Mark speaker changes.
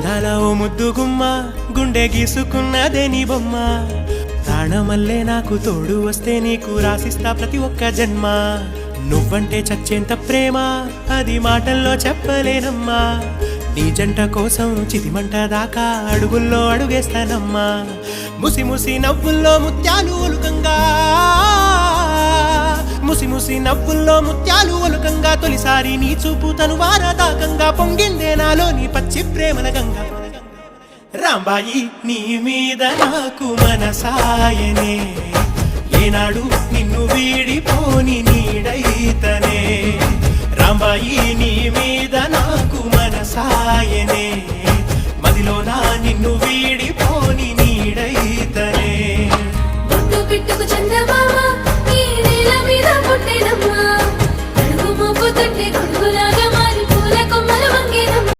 Speaker 1: అందాల ఓ ముద్దు గుమ్మ గుండె గీసుకున్నదే నీ బొమ్మ ప్రాణమల్లే నాకు తోడు వస్తే నీకు రాసిస్తా ప్రతి ఒక్క జన్మ నువ్వంటే చచ్చేంత ప్రేమ అది మాటల్లో చెప్పలేనమ్మా నీ జంట కోసం చితిమంట దాకా అడుగుల్లో అడుగేస్తానమ్మా ముసి ముసి నవ్వుల్లో ముత్యాలు ఒలుకంగా ముసి ముసి నవ్వుల్లో ముత్యాలు ఒలుకంగా తొలిసారి నీ చూపు తను వారదాకంగా పొంగిందే నాలో నీ పచ్చి ప్రేమల గంగా రాంబాయి నీ మీద నాకు మనసాయనే ఏనాడు నిన్ను వీడిపోని నీడైతనే రాంబాయి నీ మీద నాకు మనసాయనే